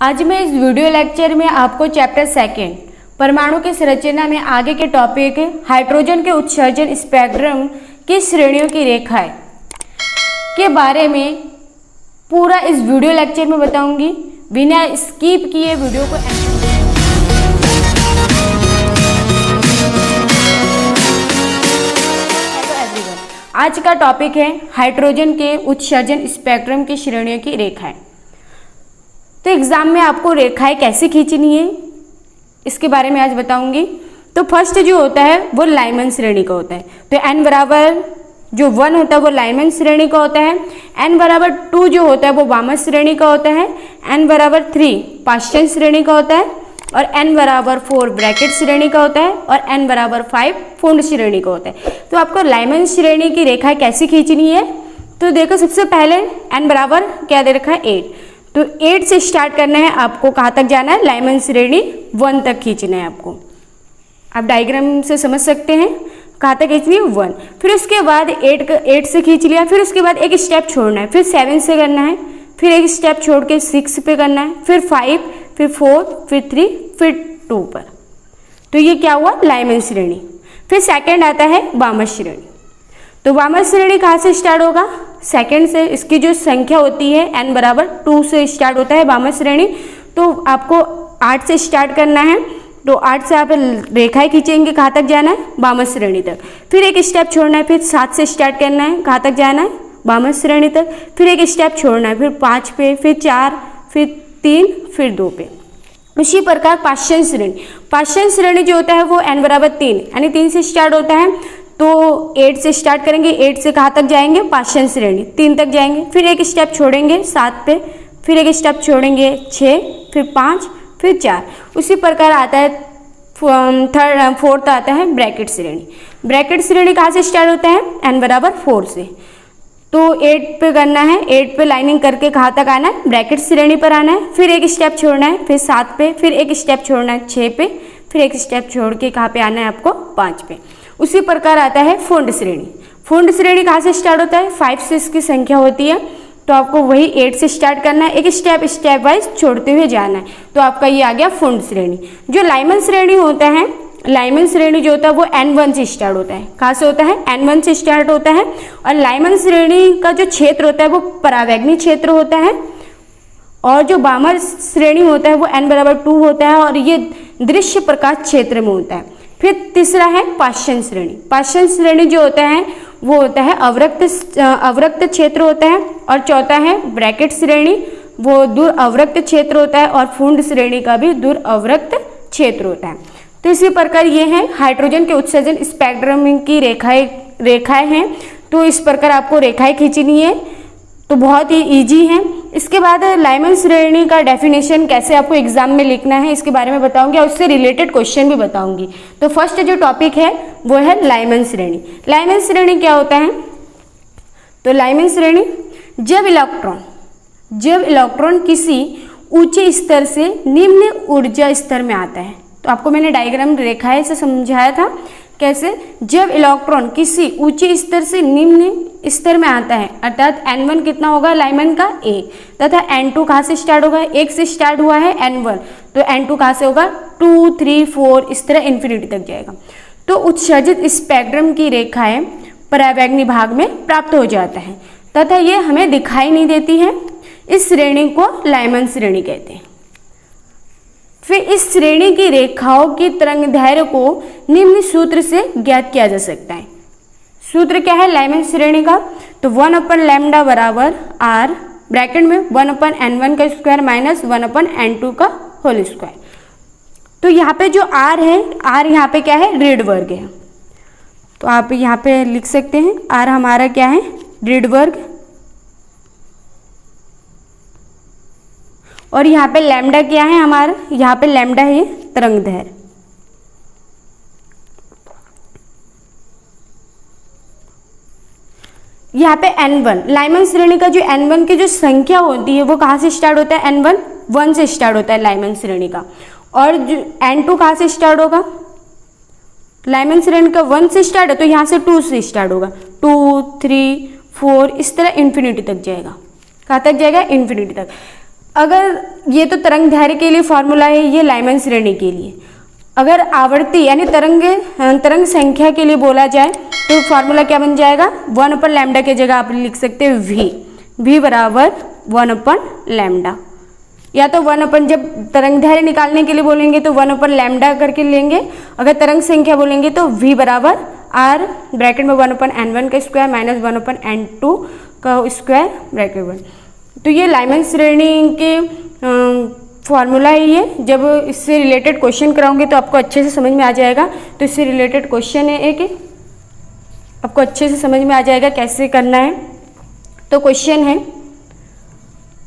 आज मैं इस वीडियो लेक्चर में आपको चैप्टर सेकेंड परमाणु की संरचना में आगे के टॉपिक हाइड्रोजन के उत्सर्जन स्पेक्ट्रम की श्रेणियों की रेखाएं के बारे में पूरा इस वीडियो लेक्चर में बताऊंगी। बिना स्किप किए वीडियो को आज का टॉपिक है हाइड्रोजन के उत्सर्जन स्पेक्ट्रम की श्रेणियों की रेखाएं। तो एग्जाम में आपको रेखाएं कैसे खींचनी है इसके बारे में आज बताऊंगी। तो फर्स्ट जो होता है वो लाइमन श्रेणी का होता है। तो n बराबर जो 1 होता है वो लाइमन श्रेणी का होता है, n बराबर 2 जो होता है वो वामन श्रेणी का होता है, n बराबर 3 पाश्चन श्रेणी का होता है और n बराबर 4 ब्रैकेट श्रेणी का होता है और n बराबर 5 फुंड श्रेणी का होता है। तो आपको लाइमन श्रेणी की रेखा कैसे खींचनी है तो देखो, सबसे पहले n बराबर क्या दे रखा है 8। तो 8 से स्टार्ट करना है आपको, कहाँ तक जाना है, लाइमन श्रेणी 1 तक खींचना है आपको। आप डायग्राम से समझ सकते हैं कहाँ तक खींचनी है 1। फिर उसके बाद 8 से खींच लिया, फिर उसके बाद एक स्टेप छोड़ना है, फिर 7 से करना है, फिर एक स्टेप छोड़ के 6 पे करना है, फिर 5, फिर 4, फिर 3, फिर 2 पर। तो ये क्या हुआ, लाइमन श्रेणी। फिर सेकंड आता है वामन श्रेणी। तो वामन श्रेणी कहाँ से स्टार्ट होगा, सेकंड से। इसकी जो संख्या होती है n बराबर 2 से स्टार्ट होता है वामन श्रेणी। तो आपको 8 से स्टार्ट करना है, तो 8 से आप रेखाएं खींचेंगे, कहाँ तक जाना है, वामन श्रेणी तक। फिर एक स्टेप छोड़ना है, फिर 7 से स्टार्ट करना है, कहाँ तक जाना है, वामन श्रेणी तक। फिर एक स्टेप छोड़ना है, फिर 5 पे, फिर 4, फिर 3, फिर 2 पे। इसी प्रकार पाश्चन श्रेणी, पाश्चन श्रेणी जो होता है वो n बराबर 3 यानी 3 से स्टार्ट होता है। तो 8 से स्टार्ट करेंगे, 8 से कहाँ तक जाएंगे, पाश्चन श्रेणी 3 तक जाएंगे। फिर एक स्टेप छोड़ेंगे 7 पे, फिर एक स्टेप छोड़ेंगे 6, फिर 5, फिर 4। उसी प्रकार आता है फोर्थ आता है ब्रैकेट श्रेणी। ब्रैकेट श्रेणी कहाँ से स्टार्ट होता है, n बराबर 4 से। तो 8 पे करना है, 8 पे लाइनिंग करके कहाँ तक आना है, ब्रैकेट श्रेणी पर आना है। फिर एक स्टेप छोड़ना है, फिर 7 पे, फिर एक स्टेप छोड़ना है 6 पे, फिर एक स्टेप छोड़ के कहाँ पे आना है आपको, 5 पे। उसी प्रकार आता है फुंड श्रेणी। फुंड श्रेणी कहाँ से स्टार्ट होता है, 5 से इसकी संख्या होती है। तो आपको वही 8 से स्टार्ट करना है, एक स्टेप वाइज छोड़ते हुए जाना है। तो आपका ये आ गया फुंड श्रेणी। जो लाइमन श्रेणी होता है, लाइमन श्रेणी जो होता है वो n1 से स्टार्ट होता है। कहाँ से होता है, n1 से स्टार्ट होता है। और लाइमन श्रेणी का जो क्षेत्र होता है वो परावैग्नी क्षेत्र होता है। और जो वामन श्रेणी होता है वो n बराबर 2 होता है और ये दृश्य प्रकाश क्षेत्र में होता है। फिर तीसरा है पाश्चन श्रेणी। पाश्चन श्रेणी जो होता है वो होता है अवरक्त क्षेत्र होता है। और चौथा है ब्रैकेट श्रेणी, वो दूर अवरक्त क्षेत्र होता है। और फुंड श्रेणी का भी दूर अवरक्त क्षेत्र होता है। तो इसी प्रकार ये है हाइड्रोजन के उत्सर्जन स्पेक्ट्रम की रेखाएं हैं। तो इस प्रकार आपको रेखाएं खींचनी है, तो बहुत ही इजी है। इसके बाद लाइमन श्रेणी का डेफिनेशन कैसे आपको एग्जाम में लिखना है इसके बारे में बताऊंगी और उससे रिलेटेड क्वेश्चन भी बताऊंगी। तो फर्स्ट जो टॉपिक है वो है लाइमन श्रेणी। लाइमन श्रेणी क्या होता है, तो लाइमन श्रेणी जब इलेक्ट्रॉन किसी ऊंचे स्तर से निम्न ऊर्जा स्तर में आता है। तो आपको मैंने डायग्राम रेखाएं से समझाया था कैसे, जब इलेक्ट्रॉन किसी ऊंचे स्तर से निम्न स्तर में आता है, अर्थात n1 कितना होगा लाइमन का 1 तथा n2 कहाँ से स्टार्ट होगा, 1 से स्टार्ट हुआ है n1, तो n2 कहाँ से होगा 2, 3, 4 इस तरह इन्फिनिटी तक जाएगा। तो उत्सर्जित स्पेक्ट्रम की रेखाएं परावैग्नी भाग में प्राप्त हो जाता है तथा ये हमें दिखाई नहीं देती है। इस श्रेणी को लाइमन श्रेणी कहते हैं। फिर इस श्रेणी की रेखाओं की तरंगदैर्घ्य को निम्न सूत्र से ज्ञात किया जा सकता है। सूत्र क्या है लाइमन श्रेणी का, तो 1/λ बराबर r ब्रैकेट में 1/n1 का स्क्वायर माइनस 1/n2 का होल स्क्वायर। तो यहाँ पे जो r है, r यहाँ पे क्या है, दृढ़ वर्ग है। तो आप यहाँ पे लिख सकते हैं r हमारा क्या है, दृढ़ वर्ग। और यहाँ पे लैम्डा क्या है हमारा, यहाँ पे लैम्डा है ये तरंगदैर्घ्य। यहाँ पे n1 लाइमन श्रेणी का जो n1 की जो संख्या होती है वो कहाँ से स्टार्ट होता है, n1 1 से स्टार्ट होता है लाइमन श्रेणी का। और जो n2 कहाँ से स्टार्ट होगा, लाइमन श्रेणी का 1 से स्टार्ट है तो यहाँ से 2 से स्टार्ट होगा, 2, 3, 4 इस तरह इन्फिनिटी तक जाएगा। कहाँ तक जाएगा, इन्फिनिटी तक। अगर ये तो तरंग दैर्घ्य के लिए फॉर्मूला है, ये लाइमन श्रेणी के लिए। अगर आवर्ती यानी तरंग संख्या के लिए बोला जाए तो फॉर्मूला क्या बन जाएगा, 1/λ की जगह आप लिख सकते हैं v बराबर 1/λ, या तो 1 जब तरंग दैर्घ्य निकालने के लिए बोलेंगे तो 1/λ करके लेंगे, अगर तरंग संख्या बोलेंगे तो v बराबर r ब्रैकेट में 1/n1 का स्क्वायर माइनस 1/n2 का स्क्वायर ब्रैकेट 1। तो ये लाइमन श्रेणी के फॉर्मूला है ये। जब इससे रिलेटेड क्वेश्चन कराऊंगी तो आपको अच्छे से समझ में आ जाएगा। तो इससे रिलेटेड क्वेश्चन है एक, आपको अच्छे से समझ में आ जाएगा कैसे करना है। तो क्वेश्चन है,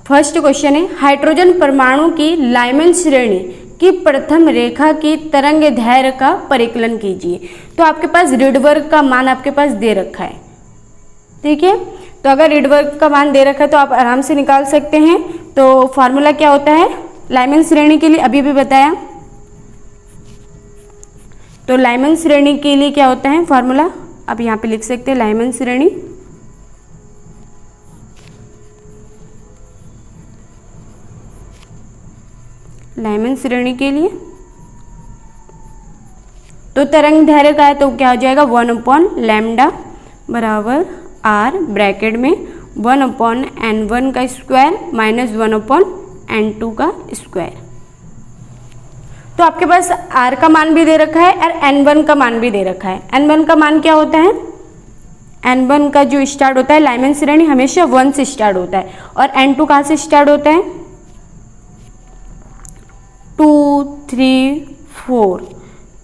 फर्स्ट क्वेश्चन है, हाइड्रोजन परमाणु की लाइमन श्रेणी की प्रथम रेखा की तरंग दैर्घ्य का परिकलन कीजिए। तो आपके पास रिडबर्ग का मान आपके पास दे रखा है, ठीक है। तो अगर रिडबर्ग का मान दे रखा है तो आप आराम से निकाल सकते हैं। तो फॉर्मूला क्या होता है लाइमन श्रेणी के लिए, अभी भी बताया। तो लाइमन श्रेणी के लिए क्या होता है फॉर्मूला, आप यहाँ पे लिख सकते हैं लाइमन श्रेणी। लाइमन श्रेणी के लिए तो तरंग दैर्घ्य का है तो क्या हो जाएगा 1/λ बराबर r ब्रैकेट में 1/n1 का स्क्वायर माइनस 1/n2 का स्क्वायर। तो आपके पास r का मान भी दे रखा है और n1 का मान भी दे रखा है। n1 का मान क्या होता है, n1 का जो स्टार्ट होता है लाइमन श्रेणी हमेशा 1 से स्टार्ट होता है, और n2 कहाँ से स्टार्ट होता है 2 3 4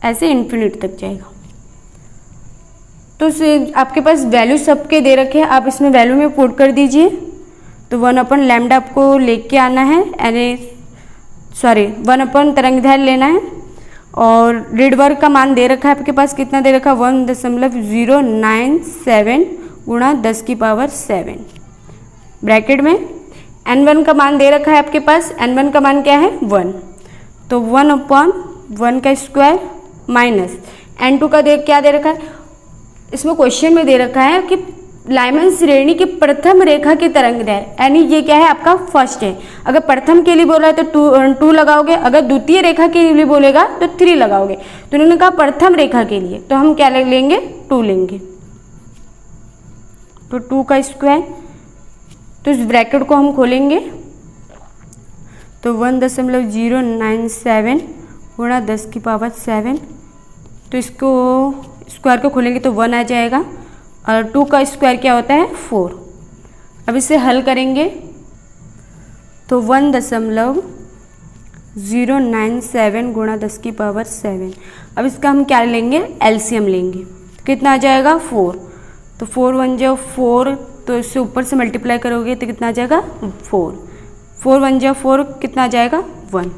ऐसे इन्फिनिट तक जाएगा। तो आपके पास वैल्यू सबके दे रखे हैं, आप इसमें वैल्यू में पुट कर दीजिए। तो 1/λ आपको लेके आना है, यानी 1 तरंग दैर्घ्य लेना है, और रिडबर्ग का मान दे रखा है आपके पास, कितना दे रखा है 1.097 गुणा 10 की पावर 7 ब्रैकेट में। n1 का मान दे रखा है आपके पास, n1 का मान क्या है 1, तो 1/1 का स्क्वायर माइनस n2 का क्या दे रखा है, इसमें क्वेश्चन में दे रखा है कि लाइमन श्रेणी की प्रथम रेखा की तरंग दैर्घ्य, यानी ये क्या है आपका फर्स्ट है। अगर प्रथम के लिए बोला है तो 2 लगाओगे, अगर द्वितीय रेखा के लिए बोलेगा तो 3 लगाओगे। तो उन्होंने कहा प्रथम रेखा के लिए तो हम क्या लेंगे 2 लेंगे, तो 2 का स्क्वायर। तो इस ब्रैकेट को हम खोलेंगे तो 1.097 गुणा 10 की पावर 7, तो इसको स्क्वायर को खोलेंगे तो 1 आ जाएगा, और 2 का स्क्वायर क्या होता है 4। अब इसे हल करेंगे तो 1.097 गुणा 10 की पावर 7। अब इसका हम क्या लेंगे एलसीएम लेंगे, कितना आ जाएगा 4, तो 4 1 जो 4, तो इससे ऊपर से मल्टीप्लाई करोगे तो कितना आ जाएगा 4 1 जो 4 कितना आ जाएगा 1,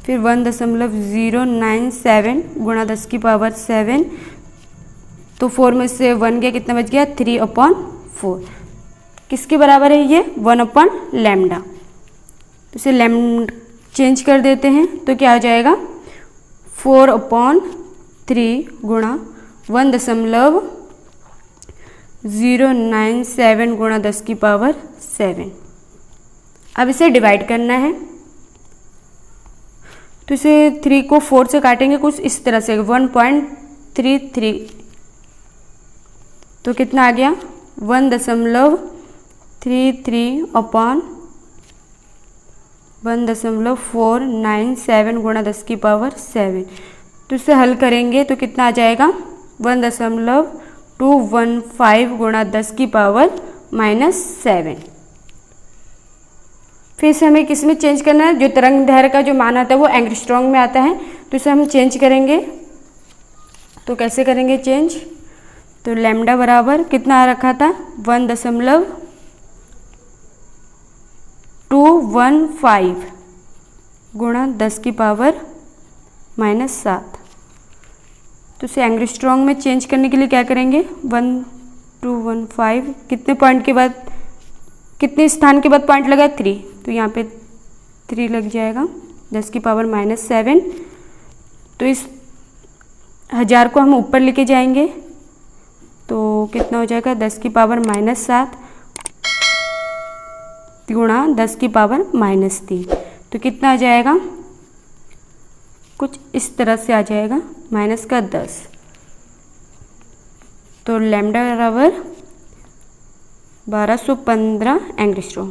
फिर 1.097 गुणा 10 की पावर 7, तो 4 में से 1 गया कितना बच गया 3/4, किसके बराबर है ये 1/λ। तो इसे चेंज कर देते हैं तो क्या आ जाएगा 4/3 गुणा 1.097 गुणा 10 की पावर 7। अब इसे डिवाइड करना है, तो इसे 3 को 4 से काटेंगे कुछ इस तरह से 1.33, तो कितना आ गया 1.33/1.497 गुणा 10 की पावर 7। तो इसे हल करेंगे तो कितना आ जाएगा 1.215 गुणा 10 की पावर -7। फिर से हमें किस में चेंज करना है, जो तरंग दैर्घ्य का जो मान आता है वो एंगस्ट्रॉम में आता है, तो इसे हम चेंज करेंगे। तो कैसे करेंगे चेंज, तो लैम्डा बराबर कितना रखा था 1.215 गुणा 10 की पावर -7। तो इसे एंगस्ट्रॉम में चेंज करने के लिए क्या करेंगे 1.215 कितने पॉइंट के बाद, कितने स्थान के बाद पॉइंट लगा 3, तो यहाँ पे 3 लग जाएगा 10 की पावर -7। तो इस 1000 को हम ऊपर लेके जाएंगे तो कितना हो जाएगा 10 की पावर -7 गुणा 10 की पावर -3। तो कितना आ जाएगा, कुछ इस तरह से आ जाएगा, -10। तो लैम्डा बराबर 1215 एंगस्ट्रॉम।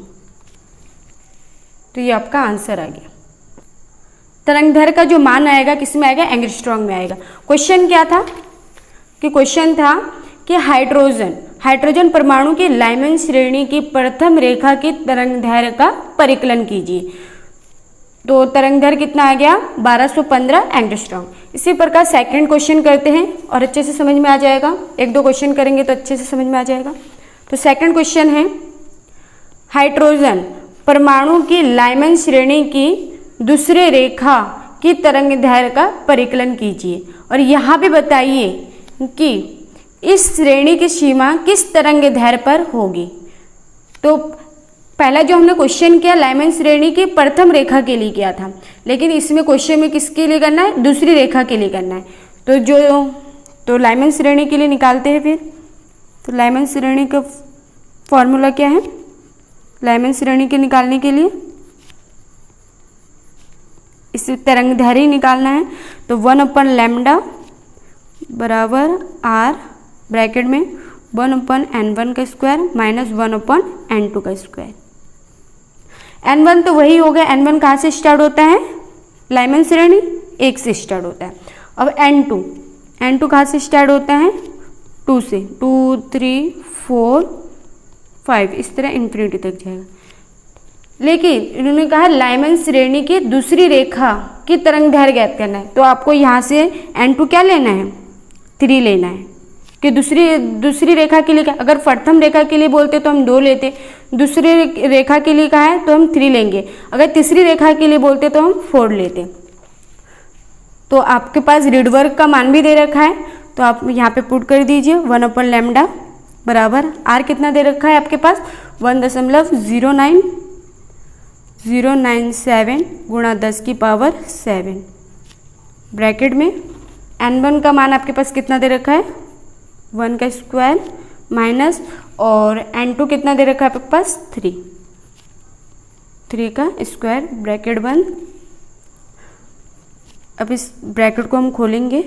तो ये आपका आंसर आ गया। तरंगदैर्घ्य का जो मान आएगा किसमें आएगा, एंगस्ट्रॉम में आएगा। क्वेश्चन क्या था कि क्वेश्चन था कि हाइड्रोजन परमाणु की लाइमन श्रेणी की प्रथम रेखा की तरंगदैर्घ्य का परिकलन कीजिए। तो तरंगदैर्घ्य कितना आ गया, 1215 एंगस्ट्रॉम। इसी प्रकार सेकंड क्वेश्चन करते हैं और अच्छे से समझ में आ जाएगा। एक दो क्वेश्चन करेंगे तो अच्छे से समझ में आ जाएगा। तो सेकंड क्वेश्चन है, हाइड्रोजन परमाणु की लाइमन श्रेणी की दूसरे रेखा की तरंगदैर्घ्य का परिकलन कीजिए और यहाँ पे बताइए कि इस श्रेणी की सीमा किस तरंगदैर्घ्य पर होगी। तो पहला जो हमने क्वेश्चन किया लाइमन श्रेणी की प्रथम रेखा के लिए किया था, लेकिन इसमें क्वेश्चन में किसके लिए करना है, दूसरी रेखा के लिए करना है। तो लाइमन श्रेणी के लिए निकालते हैं फिर। तो लाइमन श्रेणी का फॉर्मूला क्या है, लाइमन श्रेणी के निकालने के लिए इस तरंगदैर्घ्य निकालना है। तो 1/λ बराबर r ब्रैकेट में 1/n1 का स्क्वायर माइनस 1/n2 का स्क्वायर। n1 तो वही हो गया, n1 कहाँ से स्टार्ट होता है, लाइमन श्रेणी 1 से स्टार्ट होता है। अब n2 कहाँ से स्टार्ट होता है, 2 से, 2 3 4 5 इस तरह इन्फिनिटी तक जाएगा। लेकिन इन्होंने कहा लाइमन श्रेणी की दूसरी रेखा की तरंगदैर्घ्य ज्ञात करना है। तो आपको यहाँ से n2 क्या लेना है, 3 लेना है कि दूसरी रेखा के लिए, अगर प्रथम रेखा के लिए बोलते तो हम 2 लेते, दूसरी रेखा के लिए कहा है तो हम 3 लेंगे, अगर तीसरी रेखा के लिए बोलते तो हम 4 लेते। तो आपके पास रीडवर्क का मान भी दे रखा है, तो आप यहाँ पे पुट कर दीजिए 1/λ बराबर r कितना दे रखा है आपके पास, 1.09097 गुणा 10 की पावर 7 ब्रैकेट में n1 का मान आपके पास कितना दे रखा है, 1 का स्क्वायर माइनस, और n2 कितना दे रखा है आपके पास, 3 का स्क्वायर ब्रैकेट बंद। अब इस ब्रैकेट को हम खोलेंगे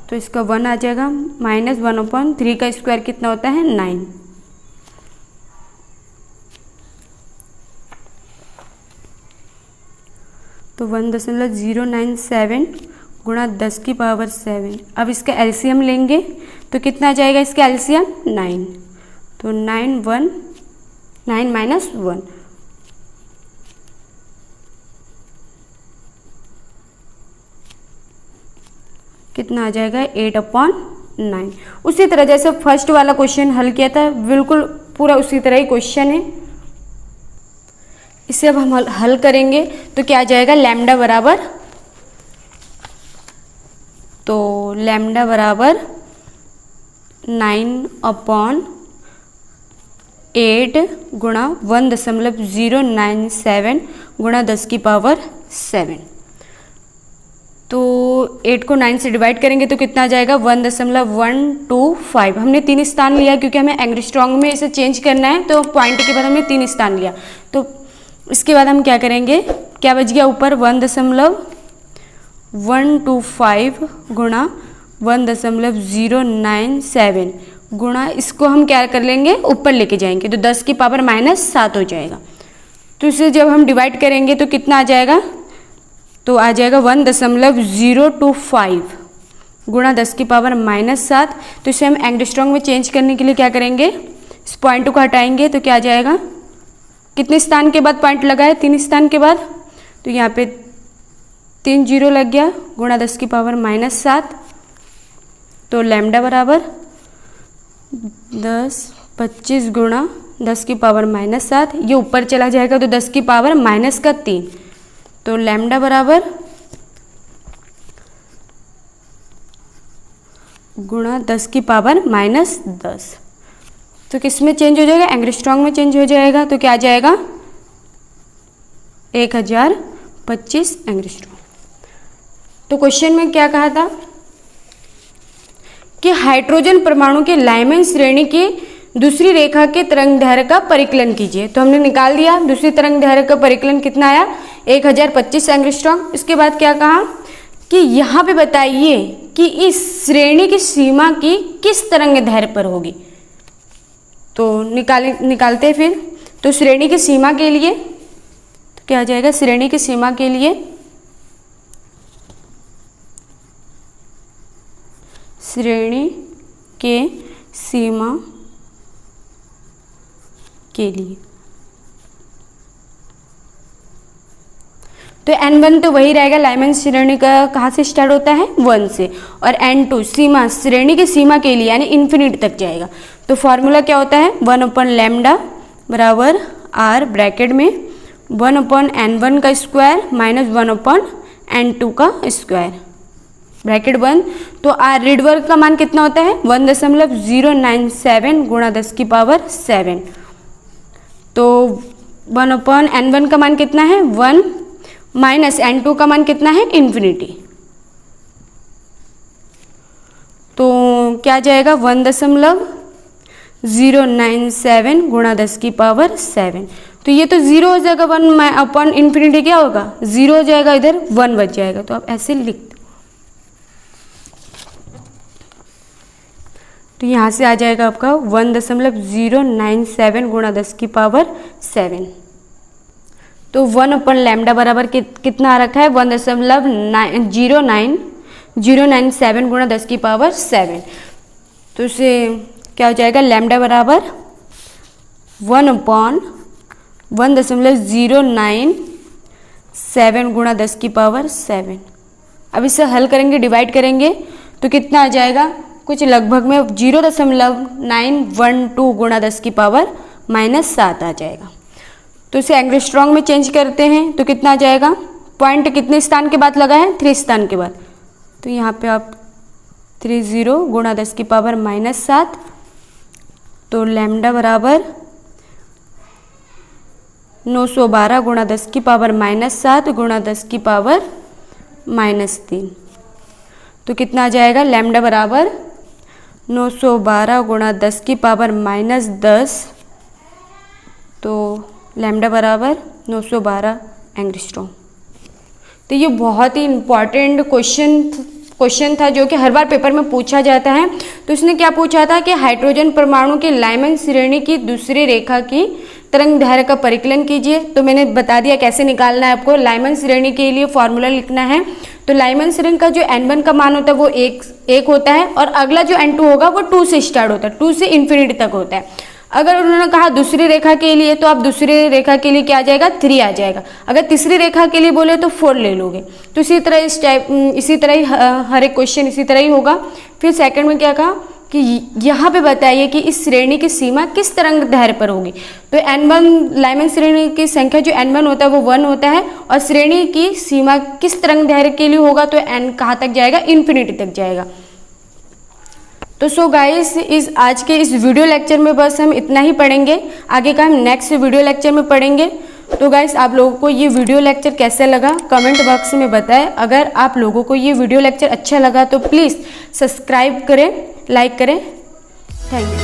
तो इसका 1 आ जाएगा, माइनस 1/3 का स्क्वायर कितना होता है, 9। तो 1.097 गुणा 10 की पावर 7। अब इसका एलसीएम लेंगे तो कितना आ जाएगा, इसका एलसीएम 9। तो 9 माइनस 1, कितना आ जाएगा, 8/9। उसी तरह जैसे फर्स्ट वाला क्वेश्चन हल किया था, बिल्कुल पूरा उसी तरह ही क्वेश्चन है। इसे अब हम हल करेंगे तो क्या आ जाएगा, लैम्डा बराबर, तो लैम्डा बराबर 9/8 गुणा 1.097 गुणा 10 की पावर 7। तो 8 को 9 से डिवाइड करेंगे तो कितना आ जाएगा, 1.125। हमने 3 स्थान लिया क्योंकि हमें एंगस्ट्रॉम में इसे चेंज करना है, तो पॉइंट के बाद हमने 3 स्थान लिया। तो इसके बाद हम क्या करेंगे, क्या बच गया ऊपर, 1.125 गुणा 1.097 गुणा, इसको हम क्या कर लेंगे, ऊपर लेके जाएंगे तो 10 की पावर -7 हो जाएगा। तो इसे जब हम डिवाइड करेंगे तो कितना आ जाएगा, तो आ जाएगा 1.025 गुणा 10 की पावर -7। तो इसे हम एंगस्ट्रॉम में चेंज करने के लिए क्या करेंगे, इस पॉइंट को हटाएंगे तो क्या आ जाएगा, कितने स्थान के बाद पॉइंट लगा है, 3 स्थान के बाद, तो यहाँ पे 3 0 लग गया गुणा 10 की पावर -7। तो लैम्डा बराबर 25 गुणा 10 की पावर -7, ये ऊपर चला जाएगा तो 10 की पावर -3। तो लैम्डा बराबर गुणा 10 की पावर -10। तो किस में चेंज हो जाएगा, एंगस्ट्रॉम में चेंज हो जाएगा। तो क्या आ जाएगा, 1025 एंगस्ट्रॉम। तो क्वेश्चन में क्या कहा था कि हाइड्रोजन परमाणु के लाइमन श्रेणी की दूसरी रेखा के तरंग दैर्घ्य का परिकलन कीजिए। तो हमने निकाल दिया, दूसरी तरंग दैर्घ्य का परिकलन कितना आया 1025 एंगस्ट्रॉम। इसके बाद क्या कहा कि यहाँ पे बताइए कि इस श्रेणी की सीमा की किस तरंग दैर्घ्य पर होगी। तो निकालते हैं फिर। तो श्रेणी की सीमा के लिए तो क्या आ जाएगा, श्रेणी की सीमा के लिए श्रेणी के सीमा के लिए तो N1 तो वही रहेगा, लाइमन श्रेणी का कहाँ से स्टार्ट होता है 1 से, और N2 सीमा श्रेणी की सीमा के लिए यानी इन्फिनिटी तक जाएगा। तो फॉर्मूला क्या होता है 1/λ बराबर R ब्रैकेट में 1/N1 का स्क्वायर माइनस 1/N2 का स्क्वायर ब्रैकेट बंद। तो R रीडवर्क का मान कितना होता है 1.097 गुणा 10 की पावर 7। तो 1/N1 का मान कितना है 1 माइनस N2 का मान कितना है इन्फिनिटी। तो क्या जाएगा 1.097 गुणा 10 की पावर 7। तो ये तो 0 हो जाएगा, 1/इन्फिनिटी क्या होगा 0 हो जाएगा, इधर 1 बच जाएगा। तो आप ऐसे लिख दो। तो यहाँ से आ जाएगा आपका 1.097 गुणा 10 की पावर 7। तो 1/λ बराबर कितना आ रखा है 1.097 गुणा 10 की पावर 7। तो इसे क्या हो जाएगा लैम्डा बराबर 1/1.097 गुणा 10 की पावर 7। अब इसे हल करेंगे, डिवाइड करेंगे तो कितना आ जाएगा कुछ लगभग में 0.912 गुणा 10 की पावर -7 आ जाएगा। तो इसे एंगस्ट्रॉम में चेंज करते हैं तो कितना आ जाएगा, पॉइंट कितने स्थान के बाद लगा है 3 स्थान के बाद। तो यहाँ पे आप 30 गुणा 10 की पावर -7। तो लैम्डा बराबर 912 गुणा 10 की पावर -7 गुणा 10 की पावर -3। तो कितना आ जाएगा लैम्डा बराबर 912 गुणा 10 की पावर -10। तो लैम्डा बराबर 912 एंगस्ट्रॉम। तो ये बहुत ही इम्पॉर्टेंट क्वेश्चन था जो कि हर बार पेपर में पूछा जाता है। तो इसने क्या पूछा था कि हाइड्रोजन परमाणु के लाइमन श्रेणी की दूसरी रेखा की तरंग दैर्घ्य का परिकलन कीजिए। तो मैंने बता दिया कैसे निकालना है आपको। लाइमन श्रेणी के लिए फॉर्मूला लिखना है। तो लाइमन श्रेणी का जो N1 का मान होता है वो एक होता है, और अगला जो N2 होगा वो 2 से स्टार्ट होता है, 2 से इन्फिनिटी तक होता है। अगर उन्होंने कहा दूसरी रेखा के लिए तो आप दूसरी रेखा के लिए क्या आ जाएगा 3 आ जाएगा। अगर तीसरी रेखा के लिए बोले तो 4 ले लोगे। तो इसी तरह ही हर एक क्वेश्चन इसी तरह ही होगा। फिर सेकंड में क्या कहा कि यहाँ पे बताइए कि इस श्रेणी की सीमा किस तरंग दैर्घ्य पर होगी। तो N1 लाइमन श्रेणी की संख्या जो N1 होता है वो 1 होता है, और श्रेणी की सीमा किस तरंग दैर्घ्य के लिए होगा तो N कहाँ तक जाएगा इन्फिनिटी तक जाएगा। तो सो गाइस आज के इस वीडियो लेक्चर में बस हम इतना ही पढ़ेंगे। आगे का हम नेक्स्ट वीडियो लेक्चर में पढ़ेंगे। तो गाइस आप लोगों को ये वीडियो लेक्चर कैसा लगा कमेंट बॉक्स में बताएं। अगर आप लोगों को ये वीडियो लेक्चर अच्छा लगा तो प्लीज़ सब्सक्राइब करें, लाइक करें। Thank you.